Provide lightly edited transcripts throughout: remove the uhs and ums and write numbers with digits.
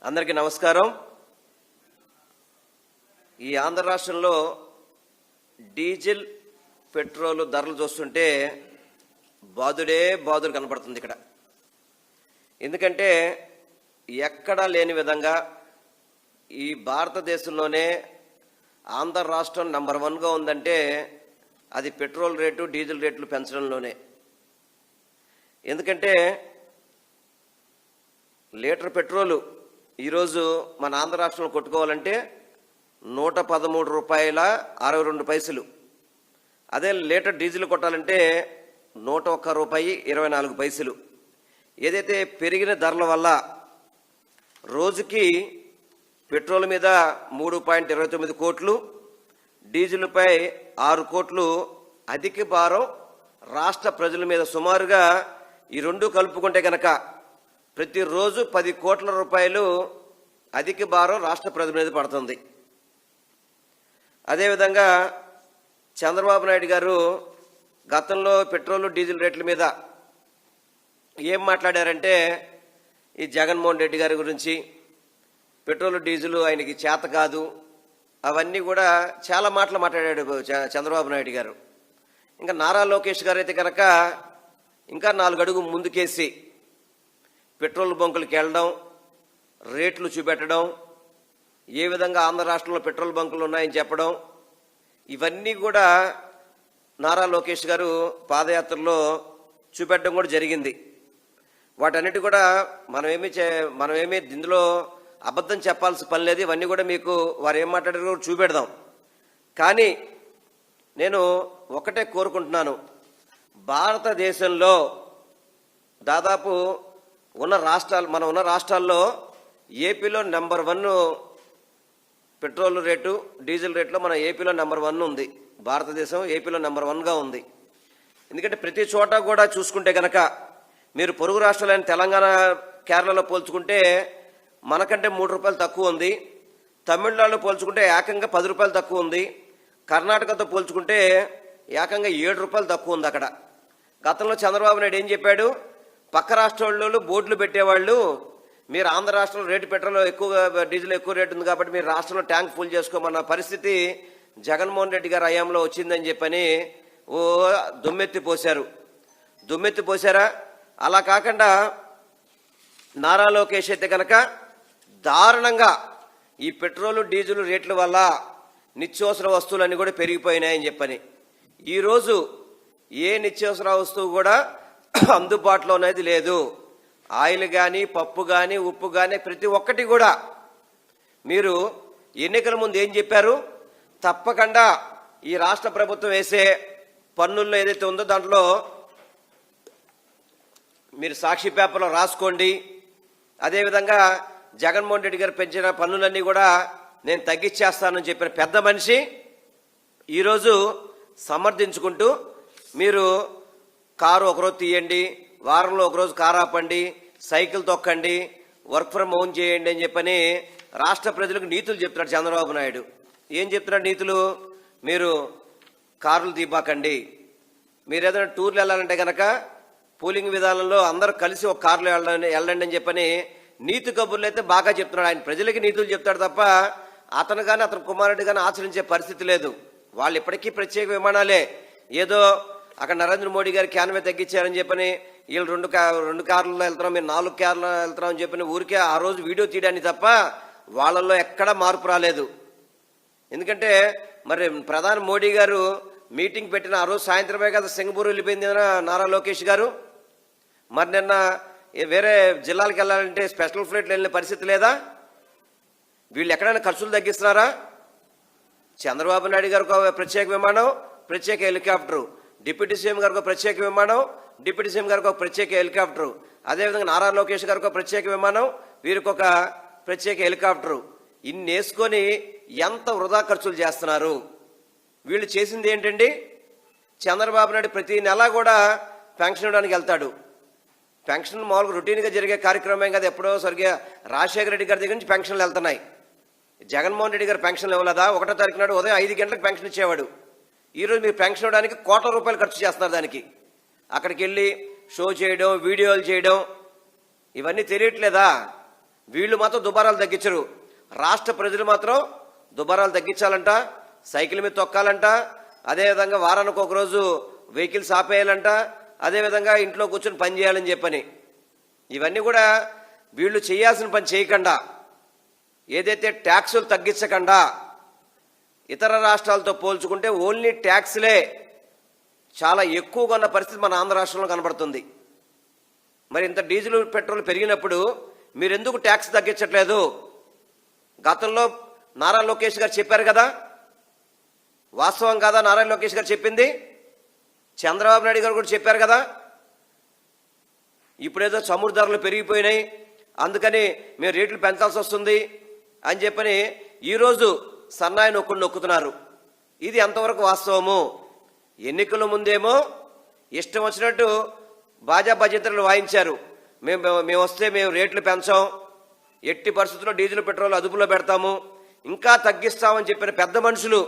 అందరికీ నమస్కారం. ఈ ఆంధ్ర రాష్ట్రంలో డీజిల్ పెట్రోల్ ధరలు చూస్తుంటే బాదుడు కనపడుతుంది ఇక్కడ. ఎందుకంటే ఎక్కడా లేని విధంగా ఈ భారతదేశంలోనే ఆంధ్ర రాష్ట్రం నంబర్ 1గా ఉందంటే అది పెట్రోల్ రేటు డీజిల్ రేట్లు పెంచడంలోనే. ఎందుకంటే లీటర్ పెట్రోలు ఈరోజు మన ఆంధ్ర రాష్ట్రంలో కొట్టుకోవాలంటే 113 రూపాయల 62 పైసలు. అదే లీటర్ డీజిల్ కొట్టాలంటే 101 రూపాయి 24 పైసలు. ఏదైతే పెరిగిన ధరల వల్ల రోజుకి పెట్రోల్ మీద 3.29 కోట్లు, డీజిల్పై 6 కోట్లు అధిక భారం రాష్ట్ర ప్రజల మీద సుమారుగా ఈ రెండు కలుపుకుంటే కనుక ప్రతిరోజు 10 కోట్ల రూపాయలు అధిక భారం రాష్ట్ర ప్రజల మీద పడుతుంది. అదేవిధంగా చంద్రబాబు నాయుడు గారు గతంలో పెట్రోల్ డీజిల్ రేట్ల మీద ఏం మాట్లాడారంటే ఈ జగన్మోహన్ రెడ్డి గారి గురించి, పెట్రోల్ డీజిల్ ఆయనకి చేత కాదు, అవన్నీ కూడా చాలా మాటలు మాట్లాడాడు చంద్రబాబు నాయుడు గారు. ఇంకా నారా లోకేష్ గారు అయితే కనుక ఇంకా 4 అడుగులు ముందుకేసి పెట్రోల్ బంకులకు వెళ్ళడం, రేట్లు చూపెట్టడం, ఏ విధంగా ఆంధ్ర రాష్ట్రంలో పెట్రోల్ బంకులు ఉన్నాయని చెప్పడం, ఇవన్నీ కూడా నారా లోకేష్ గారు పాదయాత్రలో చూపెట్టడం కూడా జరిగింది. వాటన్నిటి కూడా మనమేమి ఇందులో అబద్ధం చెప్పాల్సిన పని లేదు. ఇవన్నీ కూడా మీకు వారు ఏం మాట్లాడారో చూపెడదాం. కానీ నేను ఒకటే కోరుకుంటున్నాను, భారతదేశంలో దాదాపు మనం ఉన్న రాష్ట్రాల్లో ఏపీలో నెంబర్ 1 పెట్రోల్ రేటు డీజిల్ రేట్లో మన ఏపీలో నెంబర్ 1 ఉంది. భారతదేశం ఏపీలో నెంబర్ 1గా ఉంది. ఎందుకంటే ప్రతి చోట కూడా చూసుకుంటే కనుక మీరు పొరుగు రాష్ట్రాలైన తెలంగాణ, కేరళలో పోల్చుకుంటే మనకంటే 3 రూపాయలు తక్కువ ఉంది. తమిళనాడులో పోల్చుకుంటే ఏకంగా 10 రూపాయలు తక్కువ ఉంది. కర్ణాటకతో పోల్చుకుంటే ఏకంగా 7 రూపాయలు తక్కువ ఉంది అక్కడ. గతంలో చంద్రబాబు నాయుడు ఏం చెప్పాడు, పక్క రాష్ట్రాల్లో బోర్డులు పెట్టేవాళ్ళు, మీరు ఆంధ్ర రాష్ట్రంలో రేటు పెట్రోల్ ఎక్కువగా, డీజిల్ ఎక్కువ రేటు ఉంది కాబట్టి మీరు రాష్ట్రంలో ట్యాంక్ ఫుల్ చేసుకోమన్న పరిస్థితి జగన్మోహన్ రెడ్డి గారి హయాంలో వచ్చిందని చెప్పని దుమ్మెత్తి పోశారా? అలా కాకుండా నారా లోకేష్ అయితే కనుక దారుణంగా ఈ పెట్రోల్ డీజిల్ రేట్ల వల్ల నిత్యావసర వస్తువులన్నీ కూడా పెరిగిపోయినాయని చెప్పని, ఈరోజు ఏ నిత్యావసర వస్తువు కూడా అందుబాటులో అనేది లేదు. ఆయిల్ కానీ, పప్పు కానీ, ఉప్పు కానీ ప్రతి ఒక్కటి కూడా మీరు ఎన్నికల ముందు ఏం చెప్పారు, తప్పకుండా ఈ రాష్ట్ర ప్రభుత్వం వేసే పన్నుల్లో ఏదైతే ఉందో దాంట్లో మీరు సాక్షి పేపర్లో రాసుకోండి. అదేవిధంగా జగన్మోహన్ రెడ్డి గారు పెంచిన పన్నులన్నీ కూడా నేను తగ్గించేస్తానని చెప్పిన పెద్ద మనిషి ఈరోజు సమర్థించుకుంటూ మీరు కారు ఒకరోజు తీయండి, వారంలో ఒకరోజు కారు ఆపండి, సైకిల్ తొక్కండి, వర్క్ ఫ్రమ్ హోమ్ చేయండి అని చెప్పని రాష్ట్ర ప్రజలకు నీతులు చెప్తున్నాడు చంద్రబాబు నాయుడు. ఏం చెప్తున్నాడు నీతులు, మీరు కార్లు తీపాకండి, మీరు ఏదైనా టూర్లు వెళ్ళాలంటే కనుక పూలింగ్ విధానంలో అందరూ కలిసి ఒక కారులో వెళ్ళండి అని చెప్పని నీతి కబుర్లు అయితే బాగా చెప్తున్నాడు. ఆయన ప్రజలకి నీతులు చెప్తాడు తప్ప అతను కానీ అతని కుమారుడు కానీ ఆచరించే పరిస్థితి లేదు. వాళ్ళు ఇప్పటికీ ప్రత్యేక విమానాలే. ఏదో అక్కడ నరేంద్ర మోడీ గారు క్యాన్వే తగ్గించారని చెప్పని వీళ్ళు రెండు కార్లలో వెళ్తున్నాం, మీరు 4 కార్లలో వెళ్తున్నాం అని చెప్పని ఊరికే ఆ రోజు వీడియో తీయడానికి తప్ప వాళ్ళల్లో ఎక్కడా మార్పు రాలేదు. ఎందుకంటే మరి ప్రధాని మోడీ గారు మీటింగ్ పెట్టిన ఆ రోజు సాయంత్రమే కదా సింగపూర్ వెళ్ళిపోయింది నారా లోకేష్ గారు. మరి నిన్న వేరే జిల్లాలకు వెళ్ళాలంటే స్పెషల్ ఫ్లైట్లు వెళ్ళిన పరిస్థితి లేదా? వీళ్ళు ఎక్కడైనా ఖర్చులు తగ్గిస్తున్నారా? చంద్రబాబు నాయుడు గారికి ఒక ప్రత్యేక విమానం, ప్రత్యేక హెలికాప్టరు, డిప్యూటీ సీఎం గారికి ఒక ప్రత్యేక విమానం, డిప్యూటీ సీఎం గారికి ఒక ప్రత్యేక హెలికాప్టరు, అదేవిధంగా నారా లోకేష్ గారికి ఒక ప్రత్యేక విమానం, వీరికి ఒక ప్రత్యేక హెలికాప్టరు. ఇన్ని వేసుకొని ఎంత వృధా ఖర్చులు చేస్తున్నారు. వీళ్ళు చేసింది ఏంటండి, చంద్రబాబు నాయుడు ప్రతి నెల కూడా పెన్షన్ ఇవ్వడానికి వెళ్తాడు. పెన్షన్ మామూలుగా రొటీన్గా జరిగే కార్యక్రమం కదా, ఎప్పుడో సరిగ్గా రాజశేఖర రెడ్డి గారి దగ్గర నుంచి పెన్షన్లు వెళ్తున్నాయి. జగన్మోహన్ రెడ్డి గారు పెన్షన్లు ఇవ్వలేదా? 1వ తారీఖు నాడు ఉదయం 5 గంటలకు పెన్షన్ ఇచ్చేవాడు. ఈరోజు మీరు పెన్షన్ ఇవ్వడానికి కోట్ల రూపాయలు ఖర్చు చేస్తున్నారు దానికి. అక్కడికి వెళ్ళి షో చేయడం, వీడియోలు చేయడం, ఇవన్నీ తెలియట్లేదా? వీళ్ళు మాత్రం దుబారాలు తగ్గించరు. రాష్ట్ర ప్రజలు మాత్రం దుబారాలు తగ్గించాలంట, సైకిల్ మీద తొక్కాలంట, అదేవిధంగా వారానికి ఒకరోజు వెహికల్స్ ఆపేయాలంట, అదేవిధంగా ఇంట్లో కూర్చొని పని చేయాలని చెప్పని. ఇవన్నీ కూడా వీళ్ళు చేయాల్సిన పని చేయకుండా, ఏదైతే ట్యాక్సులు తగ్గించకుండా, ఇతర రాష్ట్రాలతో పోల్చుకుంటే ఓన్లీ ట్యాక్స్లే చాలా ఎక్కువగా ఉన్న పరిస్థితి మన ఆంధ్ర రాష్ట్రంలో కనబడుతుంది. మరి ఇంత డీజిల్ పెట్రోల్ పెరిగినప్పుడు మీరు ఎందుకు ట్యాక్స్ తగ్గించట్లేదు? గతంలో నారా లోకేష్ గారు చెప్పారు కదా, వాస్తవం కాదా నారా లోకేష్ గారు చెప్పింది? చంద్రబాబు నాయుడు గారు కూడా చెప్పారు కదా, ఇప్పుడేదో చమురు ధరలు పెరిగిపోయినాయి అందుకని మేము రేట్లు పెంచాల్సి వస్తుంది అని చెప్పని ఈరోజు సన్నాయి నొక్కుతున్నారు. ఇది ఎంతవరకు వాస్తవము? ఎన్నికల ముందేమో ఇష్టం వచ్చినట్టు బాజా భజంత్రులు వాయించారు, మేము వస్తే మేము రేట్లు పెంచాం, ఎట్టి పరిస్థితుల్లో డీజిల్ పెట్రోల్ అదుపులో పెడతాము, ఇంకా తగ్గిస్తామని చెప్పిన పెద్ద మనుషులు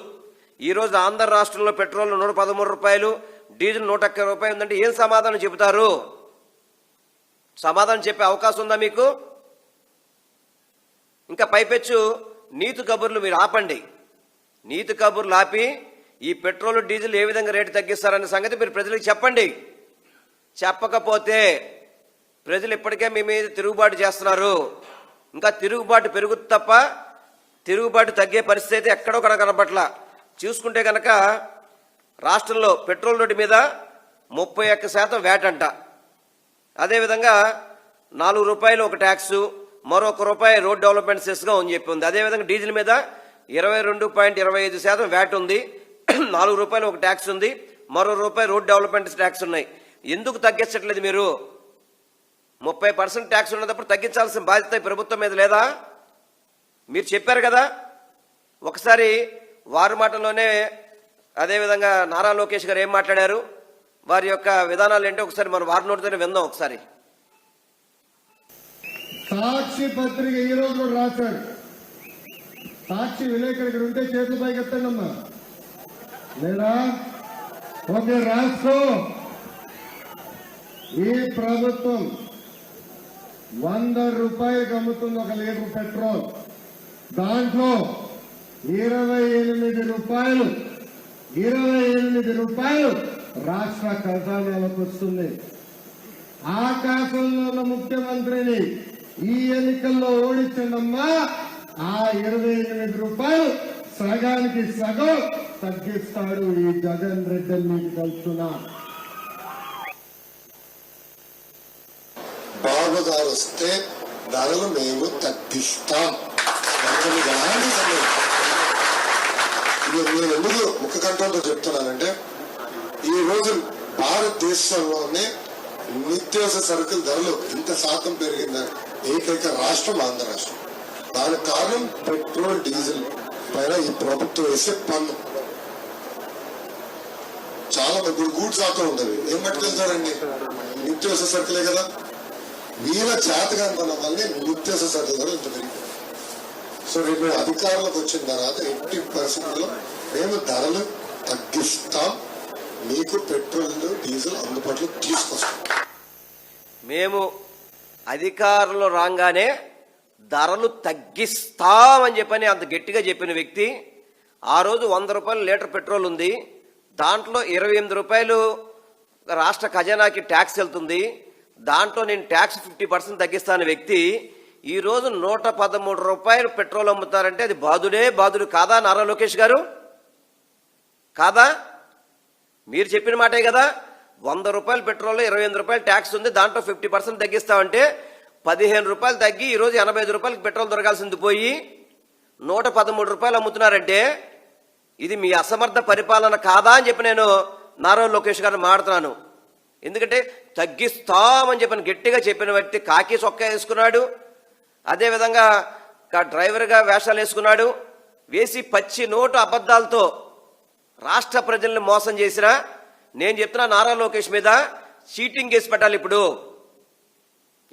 ఈరోజు ఆంధ్ర రాష్ట్రంలో పెట్రోల్ 113 రూపాయలు, డీజిల్ 101 రూపాయలు ఉందంటే ఏం సమాధానం చెబుతారు? సమాధానం చెప్పే అవకాశం ఉందా మీకు? ఇంకా పైపెచ్చు నీతి కబుర్లు మీరు ఆపండి. నీతి కబుర్లు ఆపి ఈ పెట్రోల్ డీజిల్ ఏ విధంగా రేటు తగ్గిస్తారనే సంగతి మీరు ప్రజలకు చెప్పండి. చెప్పకపోతే ప్రజలు ఇప్పటికే మీ మీద తిరుగుబాటు చేస్తున్నారు. ఇంకా తిరుగుబాటు పెరుగుతుంది తప్ప తిరుగుబాటు తగ్గే పరిస్థితి అయితే ఎక్కడో కనపట్ల. చూసుకుంటే కనుక రాష్ట్రంలో పెట్రోల్ రేటు మీద 31% వ్యాట్ అంట, అదేవిధంగా 4 రూపాయలు ఒక ట్యాక్సు, మరో ₹1 రోడ్ డెవలప్మెంట్ సెస్గా అని చెప్పి ఉంది. అదేవిధంగా డీజిల్ మీద 22.25% వ్యాట్ ఉంది, 4 రూపాయలు ఒక ట్యాక్స్ ఉంది, మరో ₹1 రోడ్ డెవలప్మెంట్ ట్యాక్స్ ఉన్నాయి. ఎందుకు తగ్గించట్లేదు మీరు? 30% ట్యాక్స్ ఉన్నప్పుడు తగ్గించాల్సిన బాధ్యత ప్రభుత్వం మీద లేదా? మీరు చెప్పారు కదా. ఒకసారి వారి మాటల్లోనే అదేవిధంగా నారా లోకేష్ గారు ఏం మాట్లాడారు, వారి యొక్క విధానాలు ఏంటో ఒకసారి మనం వారి నోటితోనే విందాం. ఒకసారి సాక్షి పత్రిక ఈ రోజు కూడా రాశారు. సాక్షి విలేకరుడు ఉంటే చేతులు పైకెత్తండమ్మా. లేదా ఒక రాష్ట్రం ఈ ప్రభుత్వం 100 రూపాయలకు అమ్ముతుంది ఒక లీటర్ పెట్రోల్, దాంట్లో 28 రూపాయలు రాష్ట్ర ఖజానాలకు వస్తుంది. ఆకాశంలో ఉన్న ముఖ్యమంత్రిని ఈ ఎన్నికల్లో ఓడించండమ్మా, ఆ 28 రూపాయలు సగానికి సగం తగ్గిస్తాడు ఈ జగన్ రెడ్డి. మీకు తెలుసునా? బాబు గారు వస్తే ధరలు మేము తగ్గిస్తాం. నేను ఎందుకు ముఖ్య కంఠంతో చెప్తున్నానంటే, ఈ రోజు భారతదేశంలోనే నిత్యావసర సరుకుల ధరలు ఇంత శాతం పెరిగిందని ఏకైక రాష్ట్రం ఆంధ్ర రాష్ట్రం. దానికి కారణం పెట్రోల్ డీజిల్ పైన ఈ ప్రభుత్వం వేసే పన్ను. చాలా మంది గూడ్స్ ఆటో ఉండదు, ఏం పట్టుకెళ్తారండి? నిత్యావసర సరుకులే కదా. వీళ్ళ చేతగాంతనం వల్లే నిత్యావసర సరుకుల ధరలు ఇంత పెరిగింది. సో రేపు అధికారులకు వచ్చిన తర్వాత ఎట్టి పరిస్థితుల్లో మేము ధరలు తగ్గిస్తాం, మీకు పెట్రోల్ డీజిల్ అందుబాటులో తీసుకొస్తాం. మేము అధికారులు రాగానే ధరలు తగ్గిస్తామని చెప్పని అంత గట్టిగా చెప్పిన వ్యక్తి, ఆ రోజు 100 రూపాయలు లీటర్ పెట్రోల్ ఉంది, దాంట్లో 28 రూపాయలు రాష్ట్ర ఖజానాకి ట్యాక్స్ వెళ్తుంది, దాంట్లో నేను ట్యాక్స్ 50% తగ్గిస్తాను వ్యక్తి ఈరోజు 113 రూపాయలు పెట్రోల్ అమ్ముతారంటే అది బాధుడు కాదా నారా లోకేష్ గారు? కాదా? మీరు చెప్పిన మాటే కదా. 100 రూపాయలు పెట్రోల్ 28 రూపాయలు ట్యాక్స్ ఉంది, దాంట్లో 50% తగ్గిస్తామంటే 15 రూపాయలు తగ్గి ఈరోజు 85 రూపాయలకి పెట్రోల్ దొరకాల్సింది పోయి 113 రూపాయలు అమ్ముతున్నారంటే ఇది మీ అసమర్థ పరిపాలన కాదా అని చెప్పి నేను నారా లోకేష్ గారిని మాట్లాడుతున్నాను. ఎందుకంటే తగ్గిస్తామని చెప్పని గట్టిగా చెప్పిన వ్యక్తి కాకి చొక్కా వేసుకున్నాడు, అదేవిధంగా డ్రైవర్గా వేషాలు వేసుకున్నాడు, వేసి పచ్చి నోటు అబద్ధాలతో రాష్ట్ర ప్రజల్ని మోసం చేసినా నేను చెప్తున్నా నారా లోకేష్ మీద చీటింగ్ కేసు పెట్టాలి. ఇప్పుడు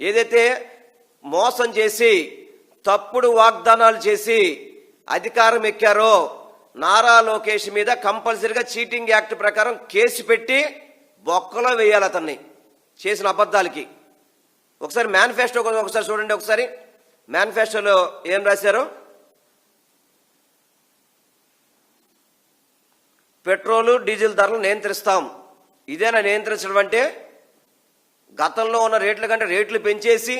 ఏదైతే మోసం చేసి తప్పుడు వాగ్దానాలు చేసి అధికారం ఎక్కారో నారా లోకేష్ మీద కంపల్సరీగా చీటింగ్ యాక్ట్ ప్రకారం కేసు పెట్టి బొక్కలో వేయాలి అతన్ని చేసిన అబద్ధాలకి. ఒకసారి మేనిఫెస్టో ఒకసారి చూడండి. ఒకసారి మేనిఫెస్టోలో ఏం రాశారు? పెట్రోలు డీజిల్ ధరలు నియంత్రిస్తాం. ఇదేనా నియంత్రించడం అంటే? గతంలో ఉన్న రేట్ల కంటే రేట్లు పెంచేసి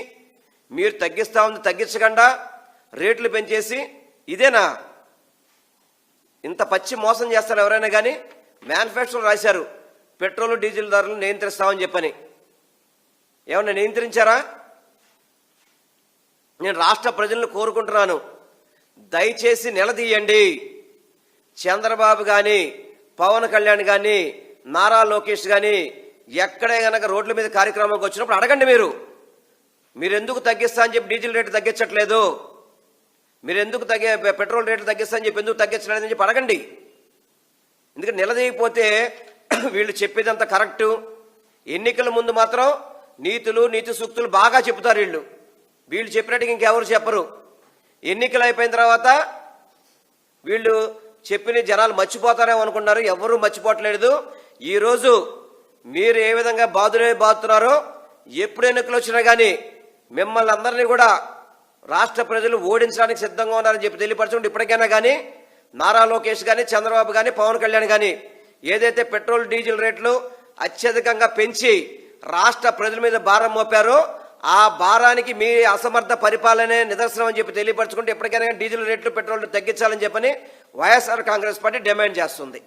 మీరు తగ్గించకుండా రేట్లు పెంచేసి ఇదేనా? ఇంత పచ్చి మోసం చేస్తారు ఎవరైనా కానీ. మేనిఫెస్టోలో రాశారు పెట్రోల్ డీజిల్ ధరలు నియంత్రిస్తామని చెప్పని. ఏమన్నా నియంత్రించారా? నేను రాష్ట్ర ప్రజలను కోరుకుంటున్నాను, దయచేసి నిలదీయండి. చంద్రబాబు కానీ, పవన్ కళ్యాణ్ కానీ, నారా లోకేష్ కానీ ఎక్కడే గనక రోడ్ల మీద కార్యక్రమానికి వచ్చినప్పుడు అడగండి. మీరు ఎందుకు తగ్గిస్తా అని చెప్పి డీజిల్ రేటు తగ్గించట్లేదు, మీరు ఎందుకు పెట్రోల్ రేట్లు తగ్గిస్తా అని చెప్పి ఎందుకు తగ్గించలేదని చెప్పి అడగండి. ఎందుకంటే నిలదీయకపోతే వీళ్ళు చెప్పేదంతా కరెక్టు. ఎన్నికల ముందు మాత్రం నీతి సూక్తులు బాగా చెబుతారు వీళ్ళు చెప్పినట్టుగా ఇంకెవరు చెప్పరు. ఎన్నికలు అయిపోయిన తర్వాత వీళ్ళు చెప్పిన జనాలు మర్చిపోతారేమో అనుకున్నారు. ఎవరూ మర్చిపోవట్లేదు. ఈరోజు మీరు ఏ విధంగా బాధుతున్నారో, ఎప్పుడు ఎన్నికలు వచ్చినా కానీ మిమ్మల్ని అందరినీ కూడా రాష్ట్ర ప్రజలు ఓడించడానికి సిద్ధంగా ఉన్నారని చెప్పి తెలియపరచుకుంటే ఇప్పటికైనా కానీ నారా లోకేష్ కానీ, చంద్రబాబు కానీ, పవన్ కళ్యాణ్ కానీ ఏదైతే పెట్రోల్ డీజిల్ రేట్లు అత్యధికంగా పెంచి రాష్ట్ర ప్రజల మీద భారం మోపారో ఆ భారానికి మీ అసమర్థ పరిపాలనే నిదర్శనం అని చెప్పి తెలియపరచుకుంటే ఎప్పటికైనా డీజిల్ రేట్లు పెట్రోల్ తగ్గించాలని చెప్పని వైఎస్ఆర్ కాంగ్రెస్ పార్టీ డిమాండ్ చేస్తుంది.